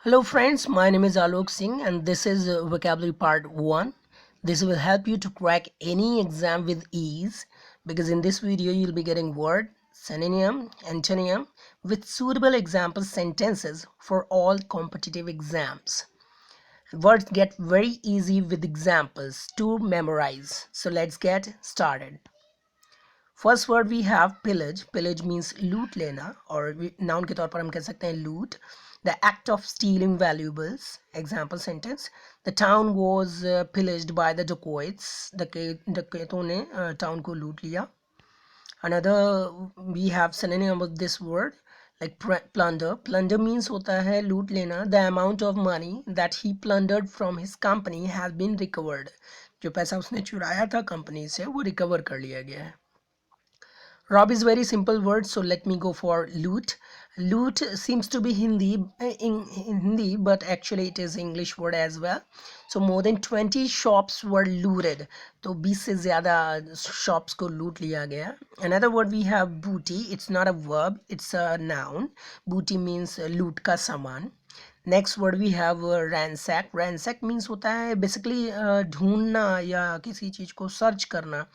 Hello friends, my name is Alok Singh and this is vocabulary part 1. This will help you to crack any exam with ease because in this video you'll be getting word, synonym, antonym with suitable example sentences for all competitive exams. Words get very easy with examples to memorize. So let's get started. First word we have pillage. Pillage means loot lena और noun के तौर पर हम कह सकते हैं loot. The act of stealing valuables. Example sentence: The town was pillaged by the dacoits. डकैतों ने town को लूट लिया. Another we have synonym of this word like plunder. Plunder means होता है लूट लेना. The amount of money that he plundered from his company has been recovered. जो पैसा उसने चुराया था कंपनी से वो रिकवर कर लिया गया है. Rob is very simple word, so let me go for loot. Loot seems to be Hindi in Hindi, but actually it is English word as well. So more than 20 shops were looted. तो 20 से ज़्यादा shops को लूट लिया गया. Another word we have booty. It's not a verb, it's a noun. Booty means loot का सामान. Next word we have ransack. Ransack means होता है basically ढूंढना या किसी चीज़ को search करना.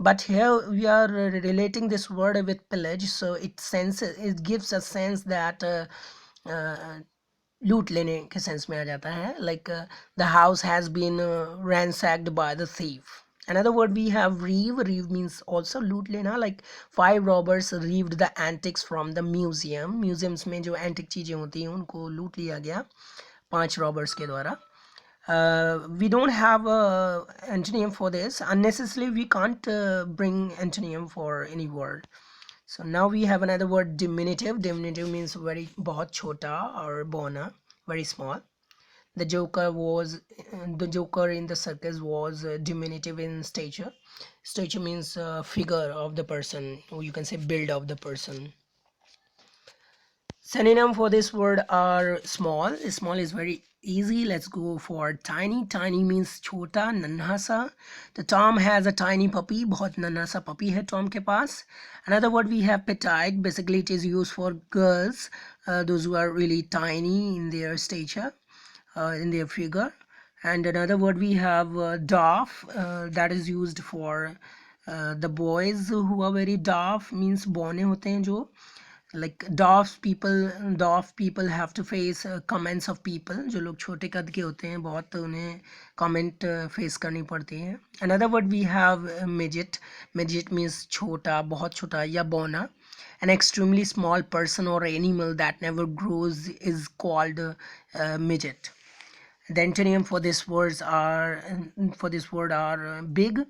But here we are relating this word with pillage, so it gives a sense that लूट लेने के सेंस में आ जाता है. Like the house has been ransacked by the thief. Another word we have reeve. Reeve means also loot lena. Like 5 robbers reeved the antiques from the museum. Museums में जो antique चीज़ें होती हैं उनको लूट लिया गया 5 robbers के द्वारा. We don't have a antonym for this. Unnecessarily we can't bring antonym for any word. So now we have another word diminutive. Diminutive means very बहुत छोटा or bona, very small. The joker in the circus was diminutive in stature. Stature means figure of the person, or you can say build of the person. Synonym for this word are small. Small is very easy. Let's go for tiny. Tiny means chota, नन्हा सा. The Tom has a tiny puppy. बहुत नन्हा सा puppy है Tom के पास. Another word we have petite. Basically it is used for girls, those who are really tiny in their stature, in their figure. And another word we have dwarf. That is used for the boys who are very dwarf, means बौने होते हैं जो. Like dwarf people have to face comments of people. जो लोग छोटे कद के होते हैं बहुत उन्हें comment face करनी पड़ती है. Another word we have midget. Midget means छोटा, बहुत छोटा या बौना. An extremely small person or animal that never grows is called midget. The antonym for this word are big.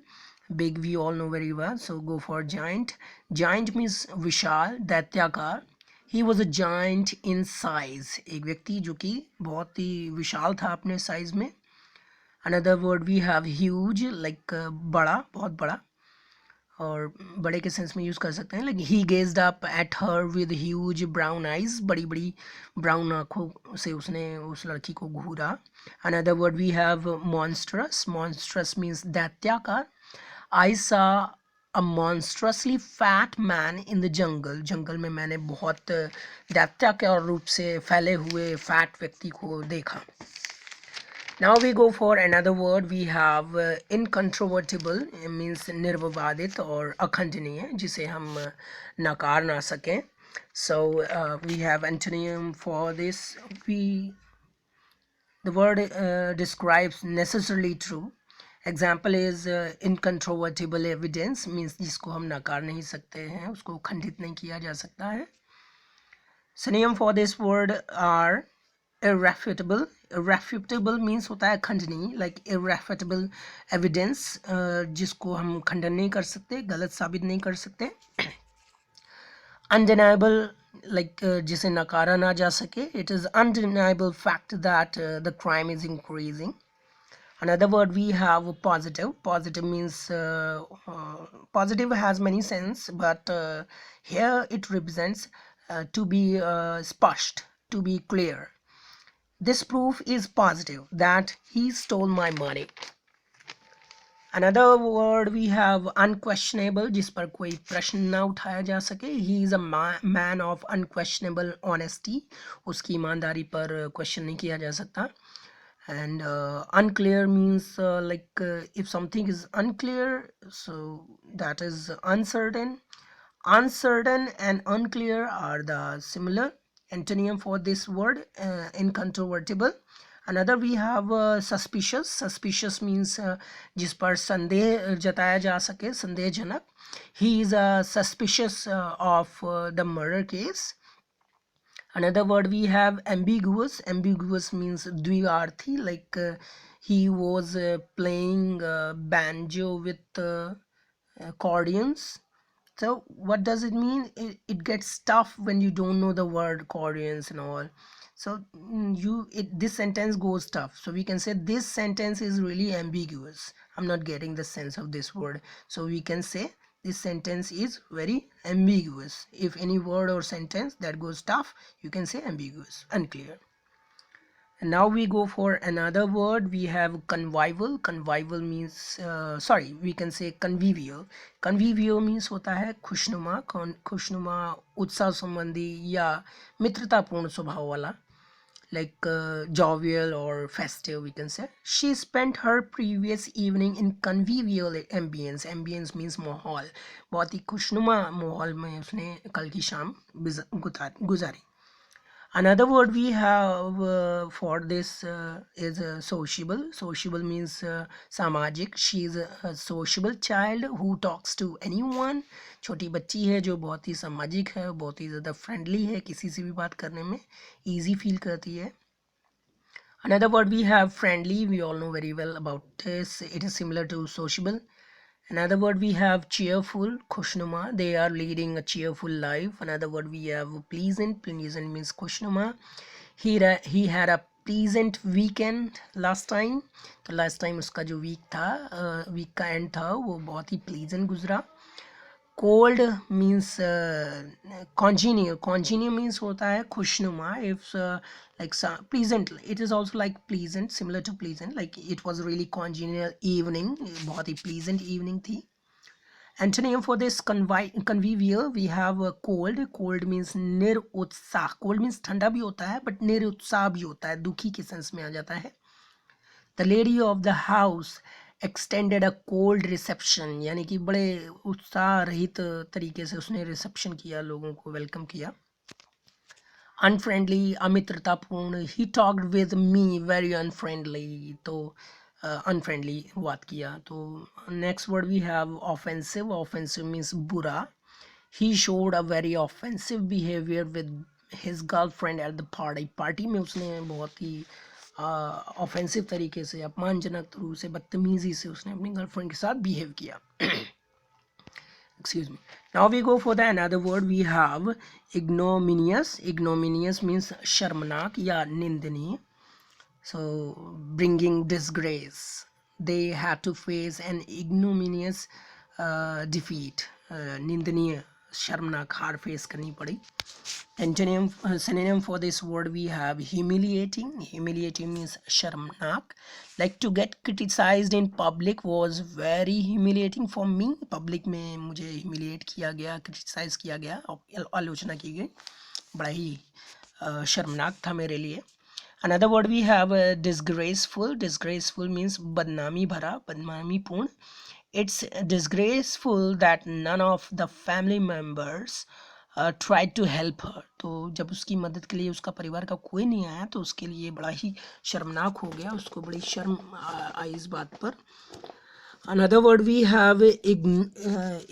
Big we all know very well, so go for giant. Giant means Vishal, दैत्याकार. He was a giant in size. एक व्यक्ति जो कि बहुत ही विशाल था अपने size में. Another word we have huge, like बड़ा, बहुत बड़ा. और बड़े के सेंस में यूज़ कर सकते हैं. Like he gazed up at her with huge brown eyes. बड़ी बड़ी ब्राउन आँखों से उसने उस लड़की को घूरा. Another word we have monstrous. Monstrous means दैत्याकार. I saw a monstrously fat man in the jungle. जंगल में मैंने बहुत दैत्याकार रूप से फैले हुए फैट व्यक्ति को देखा. Now we go for another word. We have incontrovertible. It means निर्विवादित और अखंडनीय, जिसे हम नकार ना सकें. So we have antonym for this. The word describes necessarily true. Example is incontrovertible evidence, means जिसको हम नकार नहीं सकते हैं, उसको खंडित नहीं किया जा सकता है. Synonym for this word are irrefutable. Irrefutable means होता है खंडनीय. Like irrefutable evidence, जिसको हम खंडन नहीं कर सकते, गलत साबित नहीं कर सकते. Undeniable, like जिसे नकारा ना जा सके. It is undeniable fact that the crime is increasing. Another word we have positive. Positive means positive has many sense, but here it represents to be spashed, to be clear. This proof is positive that he stole my money. Another word we have unquestionable, जिस पर कोई प्रश्न ना उठाया जा सके. He is a man of unquestionable honesty. उसकी ईमानदारी पर क्वेश्चन नहीं किया जा सकता. And unclear means if something is unclear, so that is uncertain. Uncertain and unclear are the similar antonym for this word. Incontrovertible. Another we have suspicious. Suspicious means जिस पर संदेह जताया जा सके, संदेहजनक. He is suspicious of the murder case. Another word we have ambiguous. Ambiguous means द्विअर्थी, like he was playing banjo with accordions. So what does it mean? It gets tough when you don't know the word accordions and all. So this sentence goes tough. So we can say this sentence is really ambiguous. I'm not getting the sense of this word. So we can say this sentence is very ambiguous. If any word or sentence that goes tough, you can say ambiguous, unclear. And now we go for another word. We have convivial. Convivial means we can say convivial. Convivial means होता है खुशनुमा. खुशनुमा, उत्साह संबंधी या मित्रतापूर्ण स्वभाव वाला, like jovial or festive, we can say. She spent her previous evening in convivial ambience. Ambience means माहौल. बहुत ही खुशनुमा माहौल में उसने कल की शाम गुजारी. Another word we have for this is sociable. Sociable means सामाजिक. She is a sociable child who talks to anyone. छोटी बच्ची है जो बहुत ही सामाजिक है, बहुत ही ज़्यादा फ्रेंडली है, किसी से भी बात करने में easy feel करती है. Another word we have friendly. We all know very well about this. It is similar to sociable. Another word we have cheerful, khushnuma. They are leading a cheerful life. Another word we have pleasant. Pleasant means khushnuma. He had a pleasant weekend last time. तो last time उसका जो week था, week का end था, वो बहुत ही pleasant गुजरा. Cold means congenial. Congenial means होता है खुशनुमा. If pleasant, it is also like pleasant, similar to pleasant, like it was really congenial evening. बहुत ही pleasant evening थी. Antonym for this convivial we have cold. Cold means निरुत्साह. Cold means ठंडा भी होता है, but निरुत्साह भी होता है, दुखी के सेंस में आ जाता है. The lady of the house extended a cold reception, यानी कि बड़े उत्साह रहित तरीके से उसने रिसेप्शन किया, लोगों को वेलकम किया. अनफ्रेंडली, अमित्रतापूर्ण. He talked with me very unfriendly. तो अनफ्रेंडली बात किया. तो next word we have offensive. Offensive means बुरा. He showed a very offensive behaviour with his girlfriend at the party. Party में उसने बहुत ही ऑफेंसिव तरीके से, अपमानजनक रूप से, बदतमीजी से उसने अपनी गर्लफ्रेंड के साथ बिहेव किया. Excuse me. Now we go for the another word. We have ignominious. Ignominious means शर्मनाक या निंदनीय. So bringing disgrace. They had to face an ignominious defeat. निंदनीय, शर्मनाक हार फेस करनी पड़ी. Antonym, synonym for this word we have humiliating. Humiliating means sharmnak. Like to get criticized in public was very humiliating for me. Public में मुझे humiliate किया गया, criticize किया गया, आलोचना की गई, बड़ा ही शर्मनाक था मेरे लिए. Another word we have disgraceful. Disgraceful means बदनामी भरा, बदनामी पूर्ण. It's disgraceful that none of the family members tried to help her. तो जब उसकी मदद के लिए उसका परिवार का कोई नहीं आया तो उसके लिए बड़ा ही शर्मनाक हो गया, उसको बड़ी शर्म आई इस बात पर. Another word we have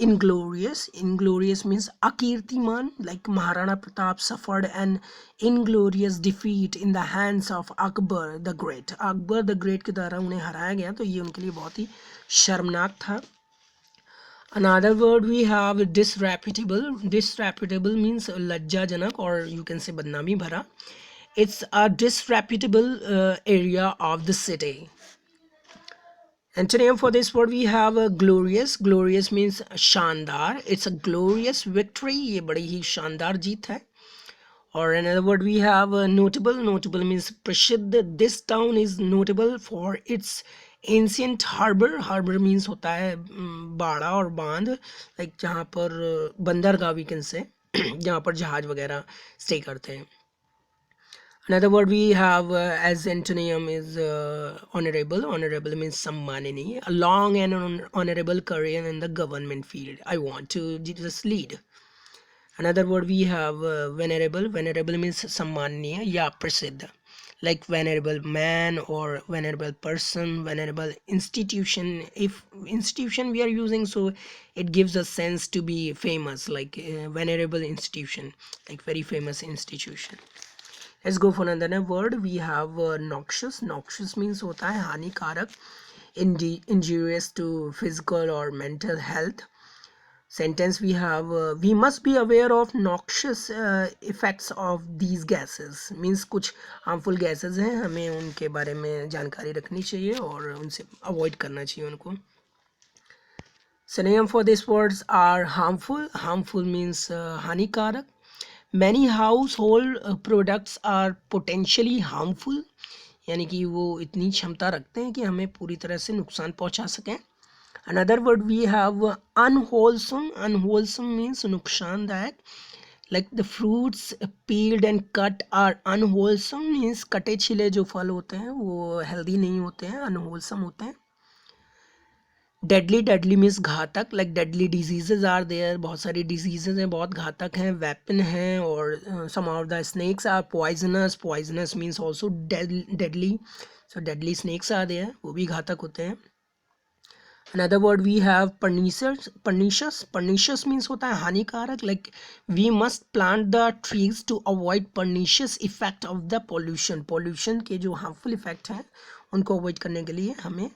inglorious. Inglorious means अकीर्तिमान. Like Maharana Pratap suffered an inglorious defeat in the hands of Akbar the Great. Akbar the Great के द्वारा उन्हें हराया गया, तो ये उनके लिए बहुत ही शर्मनाक था. Another word we have disreputable. Disreputable means लज्जाजनक, or you can say बदनामी भरा. It's a disreputable area of the city. Antonym for this word we have glorious. Glorious means शानदार. It's a glorious victory. ये बड़ी ही शानदार जीत है. Or another word we have notable. Notable means प्रसिद्ध. This town is notable for its ancient harbour, harbour means होता है बाड़ा और बांध, लाइक जहाँ पर बंदरगाह वी कैन से जहाँ पर जहाज वगैरह स्टे करते हैं. Another word we have as antonym is honorable. Honorable means सम्माननीय. A long and honorable career in the government field. I want to just lead. Another word we have venerable. Venerable means सम्माननीय या प्रसिद्ध. Like venerable man or venerable person, venerable institution. If institution we are using, so it gives a sense to be famous, like venerable institution, like very famous institution. Let's go for another word. We have noxious. Noxious means होता है हानिकारक, injurious to physical or mental health. Sentence we have we must be aware of noxious effects of these gases. Means कुछ harmful gases हैं, हमें उनके बारे में जानकारी रखनी चाहिए और उनसे avoid करना चाहिए उनको. Synonym for these words are harmful. Harmful means हानिकारक. Many household products are potentially harmful, यानी कि वो इतनी क्षमता रखते हैं कि हमें पूरी तरह से नुकसान पहुंचा सकें. Another word we have unwholesome. Unwholesome means नुकसानदायक. Like the fruits peeled and cut are unwholesome means कटे छिले जो फल होते हैं वो healthy नहीं होते हैं, unwholesome होते हैं. डेडली, डेडली मीन्स घातक. Like deadly diseases are there, बहुत सारी डिजीजेज हैं बहुत घातक हैं. वेपन हैं और some of the snakes are poisonous. Poisonous means also deadly. So deadly snakes are there, वो भी घातक होते हैं. Another word we have pernicious. Pernicious, pernicious means होता है हानिकारक. Like we must plant the trees to avoid pernicious effect of the pollution. Pollution के जो हार्मफुल इफेक्ट हैं उनको अवॉइड करने के लिए हमें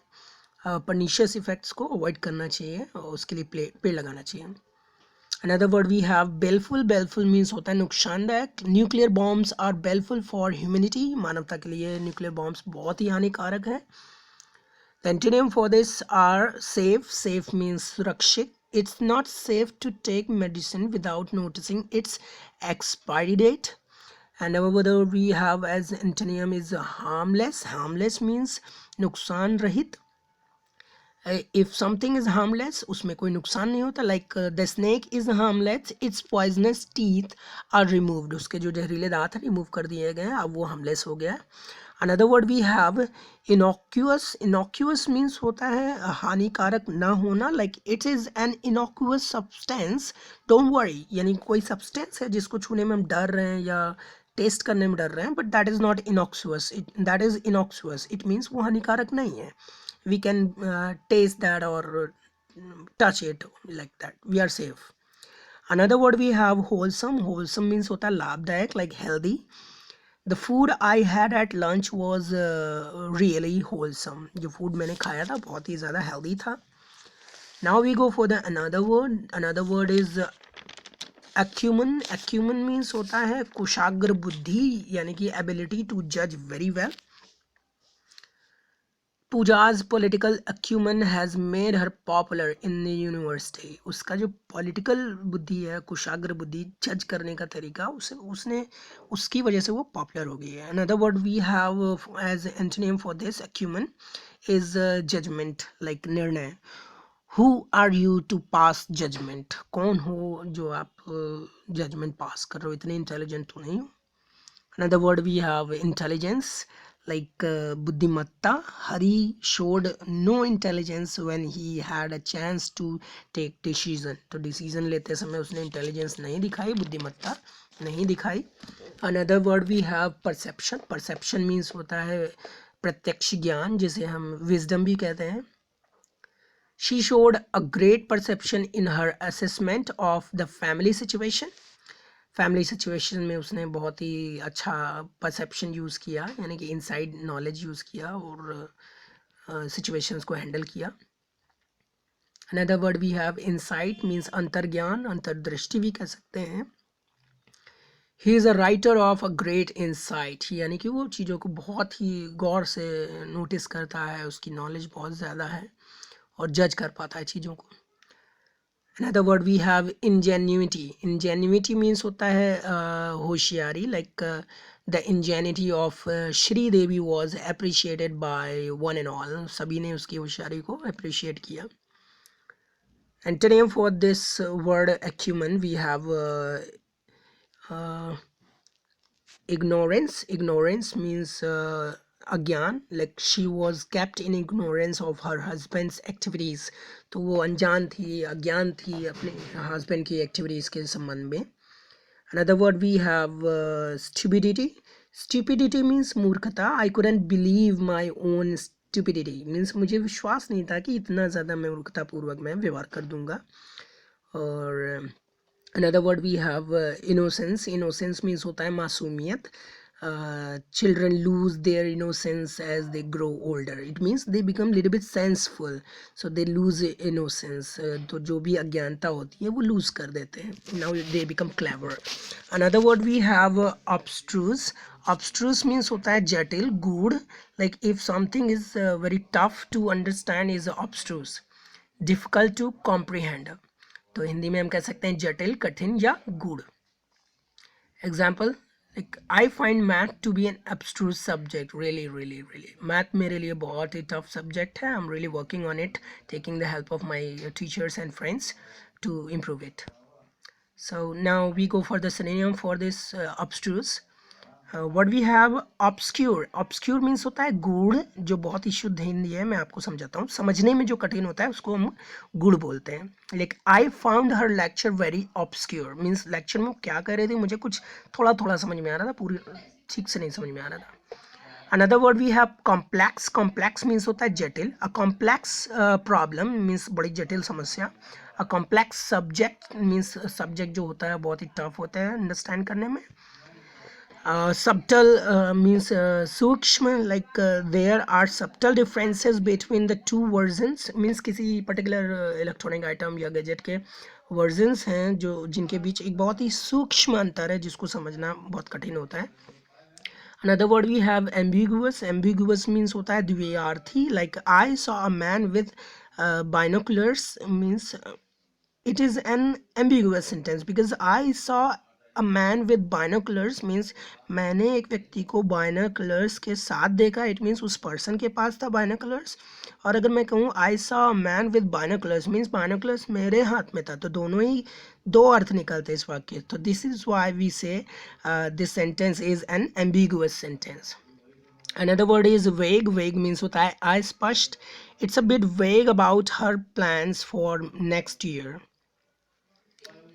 पर्नीशियस इफेक्ट्स को अवॉइड करना चाहिए और उसके लिए पेड़ लगाना चाहिए. Another word we have baleful. Baleful means होता है नुकसानदायक. Nuclear bombs are baleful for humanity. मानवता के लिए न्यूक्लियर बॉम्ब्स बहुत ही हानिकारक हैं. The antonym for this are safe. Safe means सुरक्षित. It's not safe to take medicine without noticing its expiry date. And another word we have as antonym is harmless. Harmless means नुकसान रहित. If something is harmless, उसमें कोई नुकसान नहीं होता. Like the snake is harmless, its poisonous teeth are removed. उसके जो जहरीले दांत हैं रिमूव कर दिए गए, अब वो harmless हो गया. Another word we have innocuous. Innocuous means होता है हानिकारक ना होना. Like it is an innocuous substance. Don't worry, यानी कोई substance है जिसको छूने में हम डर रहे हैं या टेस्ट करने में डर रहे हैं, but that is not innocuous. That is innocuous. It means वो हानिकारक नहीं है. We can taste that or touch it like that. We are safe. Another word we have wholesome. Wholesome means होता है लाभदायक, like healthy. The food I had at lunch was really wholesome. जो food मैंने खाया था बहुत ही ज़्यादा healthy था. Now we go for the another word. Another word is acumen. Acumen means होता है कुशाग्र बुद्धि, यानी कि ability to judge very well. Pooja's political acumen has made her popular in the university. उसका जो political बुद्धि है, कुशाग्र बुद्धि, जज करने का तरीका, उसने उसकी वजह से वो popular हो गई है. Another word we have as antonym for this acumen is judgment, like निर्णय. Who are you to pass judgment? कौन हो जो आप judgment pass कर रहे हो, इतने intelligent तो नहीं हो. Another word we have intelligence, like बुद्धिमत्ता. Hari showed no intelligence when he had a chance to take decision. तो decision लेते समय उसने intelligence नहीं दिखाई, बुद्धिमत्ता नहीं दिखाई. Another word we have perception. Perception means होता है प्रत्यक्ष ज्ञान, जिसे हम wisdom भी कहते हैं. She showed a great perception in her assessment of the family situation. Family situation में उसने बहुत ही अच्छा परसेप्शन यूज़ किया, यानी कि इनसाइड नॉलेज यूज़ किया और सिचुएशंस को हैंडल किया. Another word we have insight means अंतर्ज्ञान, अंतर्दृष्टि भी कह सकते हैं. He is a writer of a great insight, यानी कि वो चीज़ों को बहुत ही गौर से नोटिस करता है, उसकी नॉलेज बहुत ज़्यादा है और जज कर पाता है चीज़ों को. Another word we have ingenuity. Ingenuity means होता है होशियारी, like The ingenuity of Shri Devi was appreciated by one and all. सभी ने उसकी होशियारी को appreciate किया. Antonym for this word acumen, we have ignorance. Ignorance means अज्ञान, like she was kept in ignorance of her husband's activities. तो वो अनजान थी, अज्ञान थी अपने husband की activities के संबंध में. Another word we have stupidity. Stupidity means मूर्खता. I couldn't believe my own stupidity means मुझे विश्वास नहीं था कि इतना ज़्यादा मैं मूर्खतापूर्वक मैं व्यवहार कर दूंगा. और another word we have innocence. Innocence means होता है मासूमियत. Children lose their innocence as they grow older. It means they become little bit senseful, so they lose innocence. तो जो भी अज्ञानता होती है वो lose कर देते हैं. Now they become clever. Another word we have obstruse. Obstruse means होता है जटिल, गूढ़. Like if something is very tough to understand is obstruse, difficult to comprehend. तो हिंदी में हम कह सकते हैं जटिल, कठिन या गूढ़. Example, like I find math to be an abstruse subject. really मैथ मेरे लिए बहुत ही टफ सब्जेक्ट है. I am really working on it, taking the help of my teachers and friends to improve it. So now we go for the synonym for this abstruse. What we have obscure. Obscure means होता है गूढ़, जो बहुत ही शुद्ध हिंदी है. मैं आपको समझाता हूँ. समझने में जो कठिन होता है उसको हम गूढ़ बोलते हैं. Like I found her lecture very obscure means lecture में क्या कर रहे थे मुझे कुछ थोड़ा थोड़ा समझ में आ रहा था, पूरी ठीक से नहीं समझ में आ रहा था. Another word we have complex. Complex means होता है जटिल. अ कॉम्प्लेक्स प्रॉब्लम मीन्स बड़ी जटिल समस्या. A complex subject means subject जो होता है बहुत ही टफ होता है अंडरस्टैंड करने में. Subtle means सूक्ष्म, like there are subtle differences between the two versions means किसी particular electronic item या gadget के versions हैं जो जिनके बीच एक बहुत ही सूक्ष्म अंतर है जिसको समझना बहुत कठिन होता है. Another word we have ambiguous. Ambiguous means होता है द्वियार्थी. Like I saw a man with binoculars means it is an ambiguous sentence because I saw a man with binoculars means मैंने एक व्यक्ति को binoculars के साथ देखा. it means उस person के पास था binoculars. और अगर मैं कहूँ I saw a man with binoculars means binoculars मेरे हाथ में था. तो दोनों ही दो अर्थ निकलते इस वाक्य. तो this is why we say this sentence is an ambiguous sentence. Another word is vague. Vague means होता है अस्पष्ट. It's a bit vague about her plans for next year.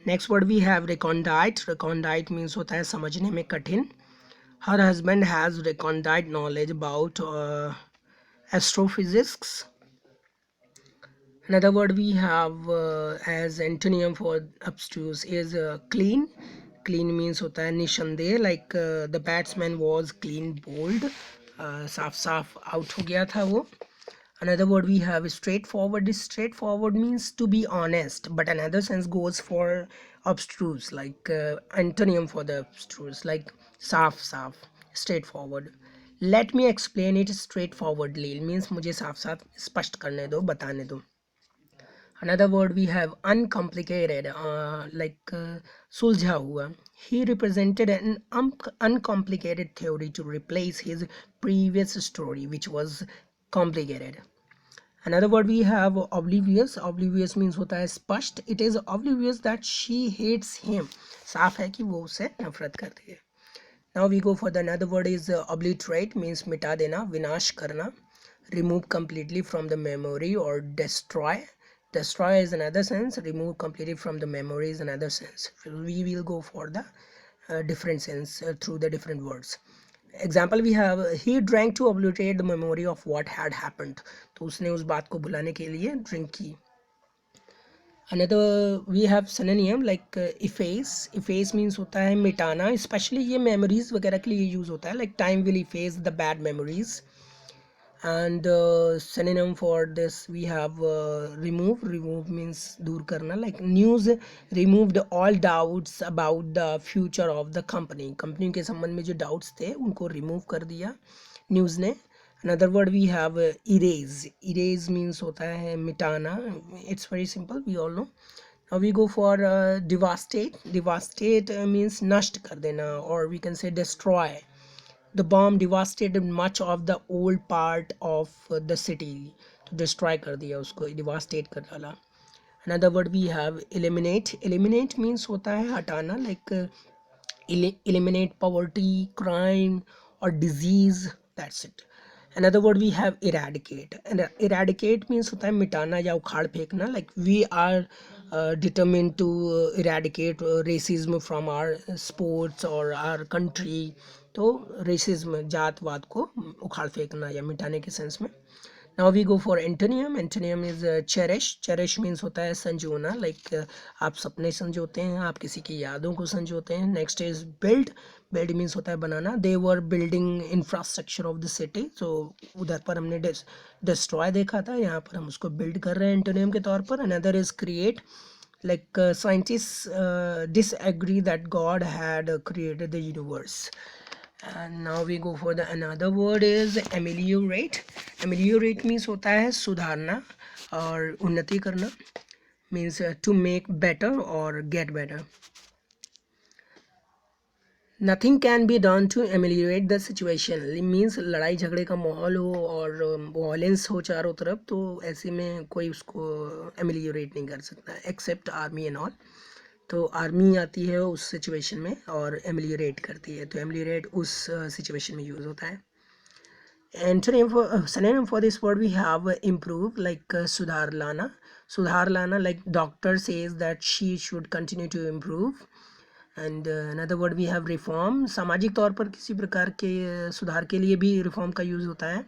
Next word we have recondite. Recondite means होता है समझने में कठिन. Her husband has recondite knowledge about astrophysics. Another word we have as antonym for abstruse is clean. Clean means होता है निशंदेह. Like the batsman was clean bowled. साफ साफ out हो गया था वो. Another word we have is straightforward. Straightforward means to be honest, but another sense goes for obstruse, like antonym for the obstruse, like साफ straightforward. Let me explain it straightforwardly means मुझे साफ स्पष्ट करने दो, बताने दो. Another word we have uncomplicated, like सुलझा हुआ. He represented an uncomplicated theory to replace his previous story which was complicated. Another word we have oblivious. Oblivious means होता है स्पष्ट. It is oblivious that she hates him. साफ है कि वो उससे नफरत करती है. Now we go for the another word is obliterate means मिटा देना, विनाश करना. Remove completely from the memory or destroy. Destroy is another sense. Remove completely from the memory is another sense. We will go for the different sense through the different words. Example we have he drank to obliterate the memory of what had happened. तो उसने उस बात को भुलाने के लिए drink की. Another we have synonym like efface. Efface means होता है मिटाना. स्पेशली ये memories वगैरह के लिए यूज़ होता है. like time will efface the bad memories. And synonym for this we have remove. Remove means दूर करना. like news removed all doubts about the future of the company. Company के संबंध में जो doubts थे उनको remove कर दिया न्यूज़ ने. Another word we have erase. Erase means होता है मिटाना. It's very simple, we all know. Now we go for devastate. Devastate means नष्ट कर देना, or we can say destroy. The bomb devastated much of the old part of the city. तो destroy कर दिया उसको, devastate कर डाला. Another word we have eliminate. Eliminate means होता है हटाना, like eliminate poverty, crime or disease. That's it. Another word we have eradicate. And eradicate means होता है मिटाना या उखाड़ फेंकना. Like we are determined to eradicate racism from our sports or our country. तो racism जातवाद को उखाड़ फेंकना या मिटाने के सेंस में. Now we go for antonym. Antonym is cherish. Cherish means होता है संजोना, like आप सपने संजोते हैं, आप किसी की यादों को संजोते हैं. Next is build. Build means होता है बनाना. They were building infrastructure of the city. So उधर पर हमने destroy देखा था, यहाँ पर हम उसको build कर रहे हैं antonym के तौर पर. Another is create. Like scientists disagree that God had created the universe. And now we go for the another word is ameliorate. Ameliorate means होता है सुधारना और उन्नति करना. Means to make better or get better. Nothing can be done to ameliorate the situation. It means लड़ाई झगड़े का माहौल हो और violence हो चारों तरफ, तो ऐसे में कोई उसको ameliorate नहीं कर सकता except army and all. तो आर्मी आती है उस सिचुएशन में और एमिलियोरेट करती है, तो एमिलियोरेट उस सिचुएशन में यूज़ होता है. Synonym for this word we have improve, like सुधार लाना. सुधार लाना, like doctor says that she should continue to improve. And another word we have reform. सामाजिक तौर पर किसी प्रकार के सुधार के लिए भी रिफॉर्म का यूज़ होता है,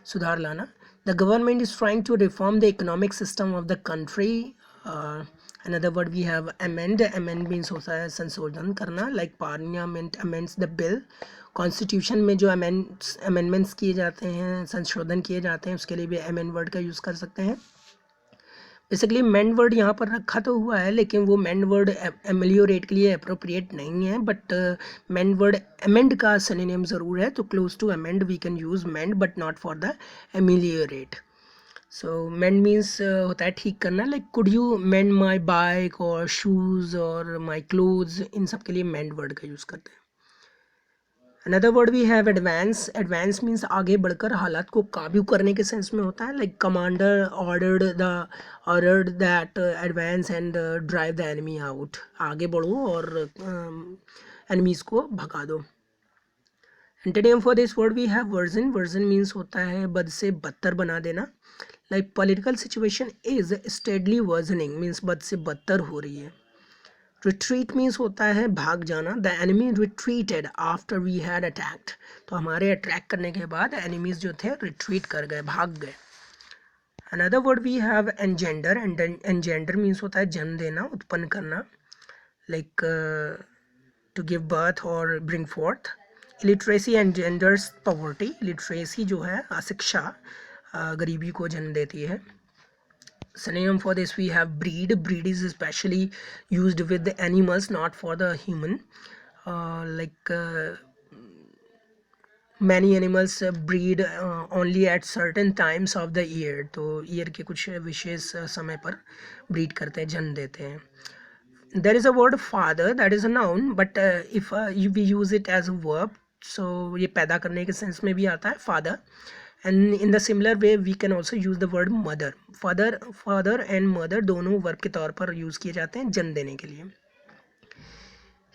सुधार लाना. The government is trying to reform the economic system of the country. Another word we have amend. Amend means होता है संशोधन करना, like parliament amends the bill. Constitution में जो amendments किए जाते हैं, संशोधन किए जाते हैं, उसके लिए भी amend word का यूज़ कर सकते हैं. बेसिकली mend word यहाँ पर रखा तो हुआ है, लेकिन वो mend word ameliorate के लिए appropriate नहीं है, but mend word amend का synonym ज़रूर है, तो close to amend we can use mend but not for the ameliorate. So mend means होता है ठीक करना, like could you mend my bike or shoes or my clothes, इन सब के लिए mend word का यूज़ करते हैं. Another word we have advance. Advance means आगे बढ़कर, हालात को काबू करने के सेंस में होता है, like commander ordered that advance and drive the enemy out. आगे बढ़ो और enemies को भगा दो. Antonym for this word we have worsen. Worsen means होता है बद से बदतर बना देना, like political situation is steadily worsening, means बद से बदतर हो रही है. Retreat means होता है भाग जाना. The enemy retreated after we had attacked. तो हमारे अटैक करने के बाद enemies जो थे retreat कर गए, भाग गए. Another word we have engender. And engender means होता है जन्म देना, उत्पन्न करना, like to give birth or bring forth. Illiteracy engenders poverty. Literacy जो है अशिक्षा, गरीबी को जन्म देती है. Synonym for this we have breed. Breed is especially used with the animals, not for the human. Like many animals breed only at certain times of the year. तो year के कुछ विशेष समय पर breed करते हैं, जन्म देते हैं. There is a word father, that is a noun, but if we use it as a verb, so ये पैदा करने के सेंस में भी आता है father. And in the similar way we can also use the word mother. Father and mother दोनों verb के तौर पर यूज़ किए जाते हैं जन्म देने के लिए.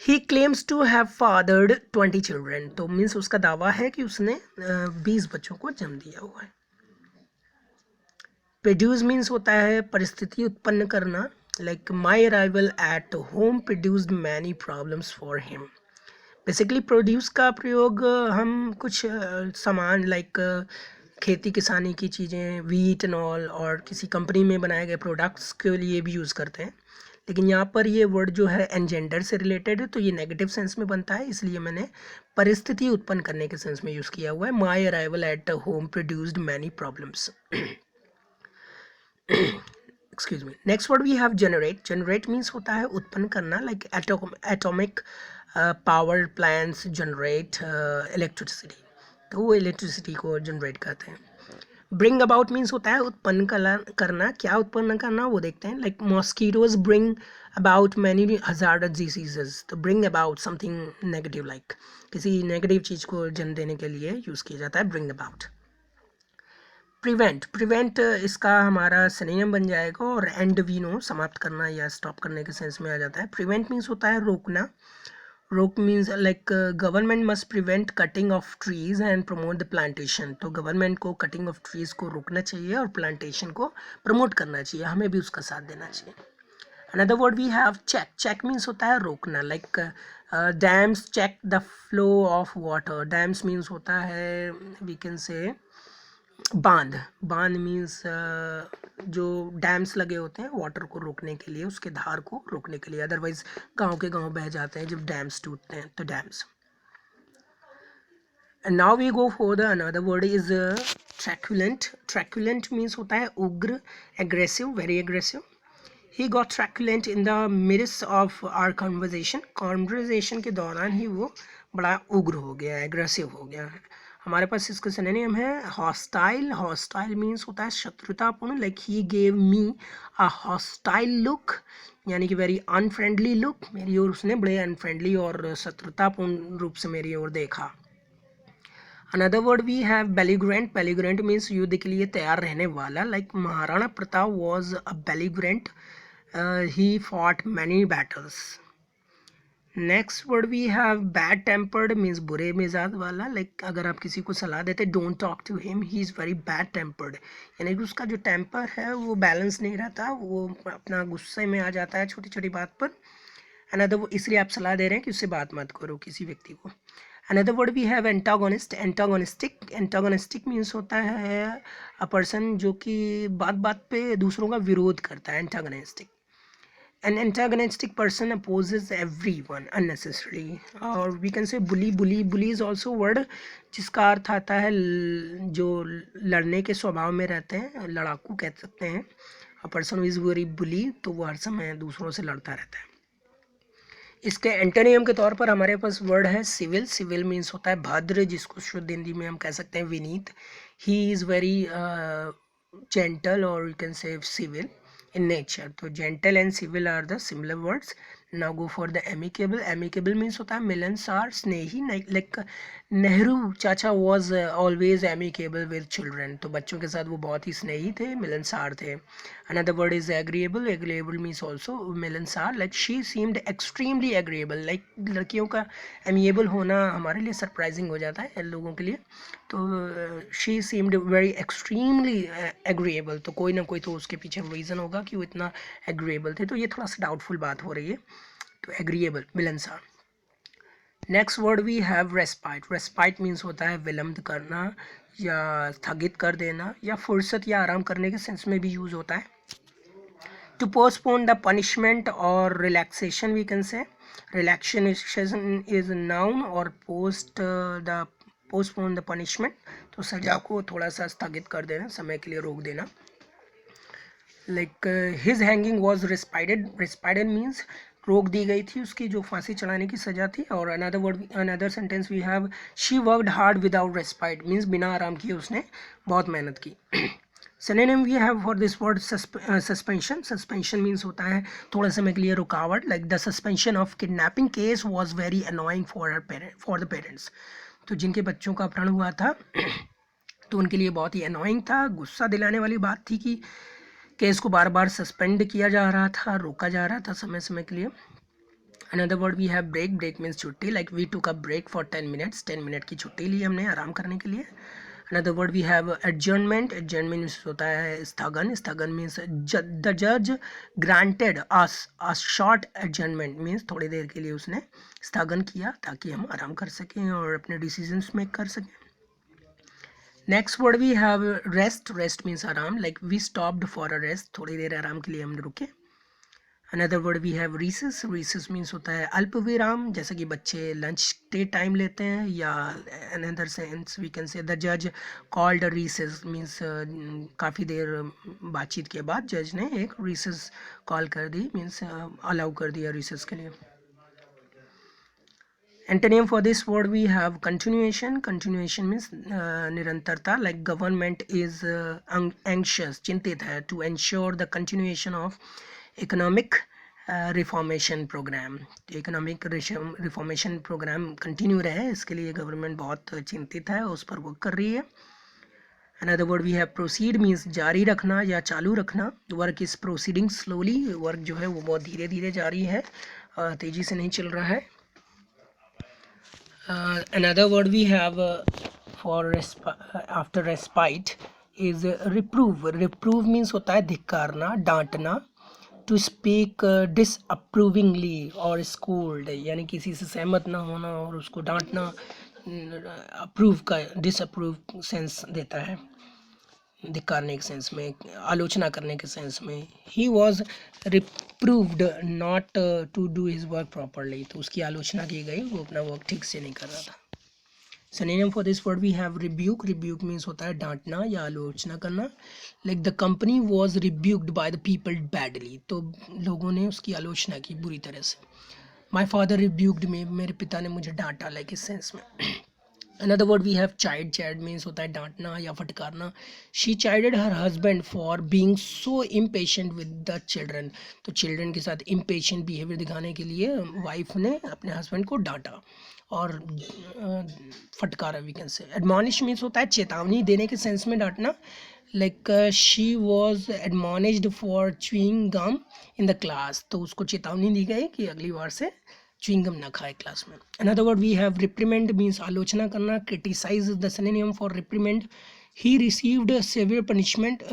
He claims to have fathered 20 children. तो मीन्स उसका दावा है कि उसने 20 बच्चों को जन्म दिया हुआ है. Produce means होता है परिस्थिति उत्पन्न करना, like my arrival at home produced many problems for him. Basically produce का प्रयोग हम कुछ सामान like खेती किसानी की चीज़ें, wheat and all, और किसी कंपनी में बनाए गए प्रोडक्ट्स के लिए भी यूज़ करते हैं. लेकिन यहाँ पर ये वर्ड जो है एनजेंडर से रिलेटेड है, तो ये नेगेटिव सेंस में बनता है, इसलिए मैंने परिस्थिति उत्पन्न करने के सेंस में यूज़ किया हुआ है. My arrival at home produced many problems. Excuse me. Next word we have generate. Generate means होता है उत्पन्न करना, like atomic power plants generate electricity, तो वो इलेक्ट्रिसिटी को जनरेट करते हैं. ब्रिंग अबाउट मीन्स होता है उत्पन्न करना। क्या उत्पन्न करना वो देखते हैं। Like mosquitoes bring about many hazardous diseases. तो bring about something negative, like किसी नेगेटिव चीज़ को जन्म देने के लिए यूज़ किया जाता है ब्रिंग अबाउट। प्रिवेंट, प्रिवेंट इसका हमारा सिनोनिम बन जाएगा और एंड वी नो समाप्त करना या स्टॉप करने के सेंस में आ जाता है। प्रिवेंट मीन्स होता है रोकना। रोक means like government must prevent cutting of trees and promote the plantation. तो गवर्नमेंट को कटिंग ऑफ ट्रीज को रोकना चाहिए और प्लांटेशन को प्रमोट करना चाहिए, हमें भी उसका साथ देना चाहिए। Another word we have check. Check means होता है रोकना। Like dams check the flow of water. Dams means होता है वी कैन से बांध। बांध मीन्स जो डैम्स लगे होते हैं वाटर को रोकने के लिए, उसके धार को रोकने के लिए, अदरवाइज गांव के गांव बह जाते हैं जब डैम्स टूटते हैं, तो dams. And now we go for the another word is truculent. Truculent means होता है उग्र, aggressive, very aggressive. He got truculent in the midst of our conversation. Conversation के दौरान ही वो बड़ा उग्र हो गया, एग्रेसिव हो गया। हमारे पास इसका सिनोनिम है हॉस्टाइल। हॉस्टाइल मीन्स होता है शत्रुतापूर्ण। Like he gave me a hostile look, यानी कि वेरी अनफ्रेंडली लुक। मेरी ओर उसने बड़े अनफ्रेंडली और शत्रुतापूर्ण रूप से मेरी ओर देखा। Another word we have belligerent. Belligerent means युद्ध के लिए तैयार रहने वाला। Like Maharana Pratap was a belligerent, he fought many battles. Next word we have bad tempered means बुरे मिजाज वाला। लाइक अगर आप किसी को सलाह देते don't talk to him, he is very bad tempered, यानी कि उसका जो टेम्पर है वो बैलेंस नहीं रहता, वो अपना गुस्से में आ जाता है छोटी छोटी बात पर। अनदर, इसलिए आप सलाह दे रहे हैं कि उससे बात मत करो किसी व्यक्ति को। Another word we have antagonist. Antagonistic. Antagonistic means होता है अ पर्सन जो कि बात बात पे दूसरों का विरोध करता है, antagonistic. An antagonistic person opposes everyone unnecessarily. और we can say bully. bully is also word जिसका अर्थ आता है जो लड़ने के स्वभाव में रहते हैं, लड़ाकू कह सकते हैं। A person who is very bully, तो वो हर समय दूसरों से लड़ता रहता है। इसके एंटोनियम के तौर पर हमारे पास वर्ड है सिविल। सिविल मीन्स होता है भद्र, जिसको शुद्ध हिंदी में हम कह सकते हैं विनीत। ही इज़ वेरी जेंटल और you can say civil in nature. तो gentle and civil are the similar words. Now go for the amicable. Amicable means होता है मिलनसार, स्नेही। like नेहरू चाचा was always amicable with children. तो बच्चों के साथ वो बहुत ही स्नेही थे, मिलनसार थे। Another word is agreeable. Agreeable means also मिलनसार। like she seemed extremely agreeable. like लड़कियों का amiable होना हमारे लिए surprising हो जाता है लोगों के लिए। तो she seemed very extremely agreeable, तो कोई ना कोई तो उसके पीछे रीज़न होगा कि वो इतना agreeable थे। तो ये थोड़ा सा डाउटफुल बात हो रही है। तो agreeable, मिलनसार। Next word we have respite. Respite means होता है विलंब करना या स्थगित कर देना या फुर्सत या आराम करने के सेंस में भी यूज़ होता है। टू पोस्टपोन द पनिशमेंट और relaxation we can say. Relaxation is noun और पोस्टपोन द पनिशमेंट, तो सजा को थोड़ा सा स्थगित कर देना, समय के लिए रोक देना। Like his hanging was respited. Respited means रोक दी गई थी उसकी जो फांसी चढ़ाने की सज़ा थी। और another sentence we have she worked hard without respite means बिना आराम किए उसने बहुत मेहनत की। Synonym we have for this word suspension. Suspension means होता है थोड़े समय के लिए रुकावट। Like the suspension of kidnapping case was very annoying for the parents. तो जिनके बच्चों का अपहरण हुआ था तो उनके लिए बहुत ही अनोइंग था, गुस्सा दिलाने वाली बात थी कि केस को बार बार सस्पेंड किया जा रहा था, रोका जा रहा था समय समय के लिए। Another word we have break. Break means छुट्टी। Like we took a break for 10 minutes. 10 minute की छुट्टी ली हमने आराम करने के लिए। Another word we have adjournment. Adjournment means होता है स्थगन। स्थगन मीन्स द जज granted a short adjournment means थोड़ी देर के लिए उसने स्थगन किया ताकि हम आराम कर सकें और अपने डिसीजंस मेक कर सकें। Next word we have rest. Rest means आराम। Like we stopped for a rest, थोड़ी देर आराम के लिए हमने रुके। Another word we have recess. Recess means होता है अल्प विराम, जैसे कि बच्चे लंच के टाइम लेते हैं। या another sense we can say the जज कॉल्ड रिसेस मीन्स काफ़ी देर बातचीत के बाद जज ने एक रिसेस कॉल कर दी, मीन्स अलाउ कर दिया रिसेस के लिए। Antonym for this word we have continuation. Continuation means nirantarta, like government is anxious, चिंतित है, to ensure the continuation of economic reformation programme. Economic reformation programme continue रहे, इसके लिए गवर्नमेंट बहुत चिंतित है, उस पर वर्क कर रही है. Another word we have proceed means जारी रखना या चालू रखना. Work is proceeding slowly, work जो है वो बहुत धीरे धीरे जारी है, तेज़ी से नहीं चल रहा है. Another word we have for after respite is reprove. Reprove means होता है धिक्कारना, डांटना. To speak disapprovingly or scold, यानी किसी से सहमत ना होना और उसको डांटना अप्रूव का डिसअप्रूव सेंस देता है, धिक्कारने के सेंस में, आलोचना करने के सेंस में. He was reproved not to do his work properly, तो उसकी आलोचना की गई, वो अपना वर्क ठीक से नहीं कर रहा था. Synonym for this word we have rebuke. Rebuke means होता है डांटना या आलोचना करना. Like the company was rebuked by the people badly, तो लोगों ने उसकी आलोचना की बुरी तरह से. My father rebuked me, मेरे पिता ने मुझे डांटा, like इस सेंस में. Another word we have chide. Chide means होता है डांटना या फटकारना. She chided her husband for being so impatient with the children, तो children के साथ impatient behavior दिखाने के लिए वाइफ ने अपने हस्बैंड को डांटा और फटकारा, वी कैन से. एडमॉनिश मीन्स होता है चेतावनी देने के सेंस में डांटना. Like she was admonished for chewing gum in the class, तो उसको चेतावनी दी गई कि अगली बार से च्यूइंग गम ना खाए क्लास में. Another word we have reprimand means आलोचना करना. Criticise the synonym for reprimand. He received severe punishment,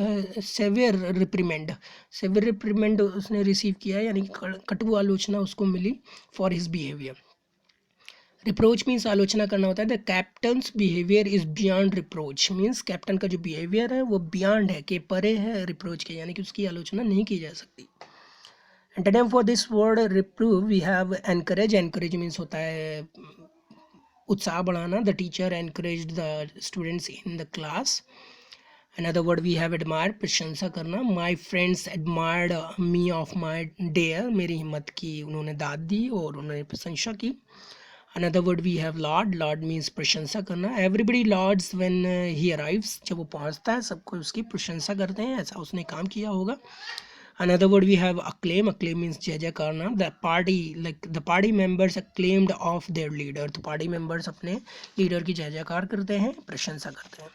severe reprimand. Severe reprimand उसने रिसीव किया, यानी कटु आलोचना उसको मिली for his behaviour. Reproach means आलोचना करना होता है. The captain's behaviour is beyond reproach, means captain का जो बिहेवियर है वो बियॉन्ड है, के परे है रिप्रोच के, यानी कि उसकी आलोचना नहीं की जा सकती. Antonym for this word reprove we have encourage. Encourage means होता है उत्साह बढ़ाना. The teacher encourage the students in the class. Another word we have admire, प्रशंसा करना. My friends admired me of my dare, मेरी हिम्मत की उन्होंने दाद दी और उन्होंने प्रशंसा की. Another word we have laud. Laud means प्रशंसा करना. Everybody lauds when he arrives, जब वो पहुंचता है सबको उसकी प्रशंसा करते हैं, ऐसा उसने काम किया होगा. Another word we have acclaim. Acclaim means जय जय करना. The party, like the party members acclaimed of their leader, तो party members अपने leader की जय जयकार करते हैं, प्रशंसा करते हैं.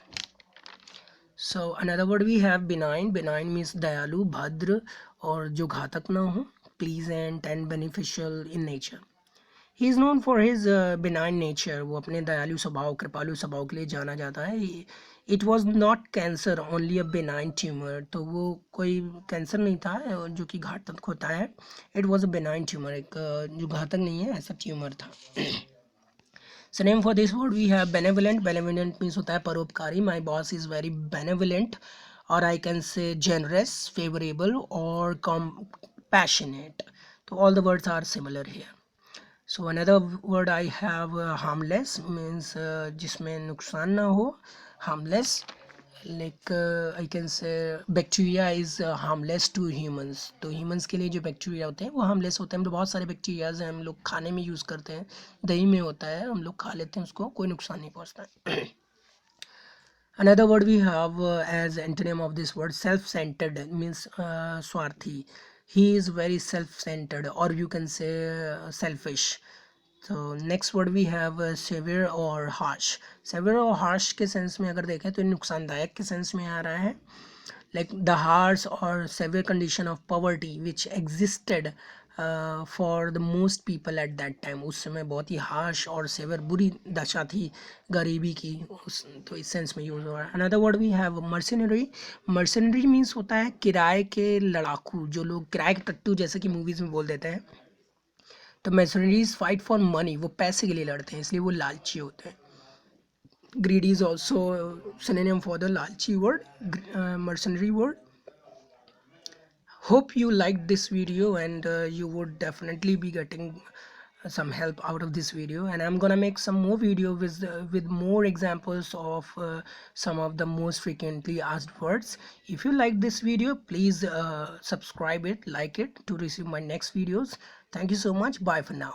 So another word we have benign. Benign means दयालु, भद्र और जो घातक ना हो, pleasant and beneficial in nature. He is known for his benign nature. वो अपने दयालु स्वभाव, कृपालु स्वभाव के लिए जाना जाता है. It was not cancer, only a benign tumor. तो वो कोई कैंसर नहीं था जो कि घातक होता है. It was a benign tumor, एक जो घातक नहीं है ऐसा ट्यूमर था. Synonym for this word we have benevolent. Benevolent means होता है परोपकारी. My boss is very benevolent, or I can say generous, favorable or compassionate. So all the words are similar here. So another word I have harmless means जिसमें नुकसान ना हो, harmless. Like I can say bacteria is harmless to humans. तो humans के लिए जो bacteria होते हैं वो harmless होते हैं. हम लोग बहुत सारे bacteria हैं हम लोग खाने में यूज़ करते हैं, दही में होता है, हम लोग खा लेते हैं उसको, कोई नुकसान नहीं पहुंचता है. Another word we have as antonym of this word self-centered means स्वार्थी. He is very self-centered, or you can say selfish. So next word we have severe or harsh. Severe or harsh के sense में अगर देखें तो नुकसानदायक के sense में आ रहा है. Like the harsh or severe condition of poverty which existed for the most people at that time. उस समय बहुत ही harsh और severe बुरी दशा थी गरीबी की, तो इस सेंस में यूज़ हो रहा है. Another word we have mercenary. Mercenary means होता है किराए के लड़ाकू, जो लोग किराए के टट्टू जैसे कि मूवीज़ में बोल देते हैं. तो mercenaries fight for money, वो पैसे के लिए लड़ते हैं, इसलिए वो लालची होते हैं. Greedy is also synonym for the lalchi word, mercenary word. Hope you liked this video and you would definitely be getting some help out of this video, and I'm gonna make some more video with more examples of some of the most frequently asked words. If you like this video, please subscribe it, like it to receive my next videos. Thank you so much. Bye for now.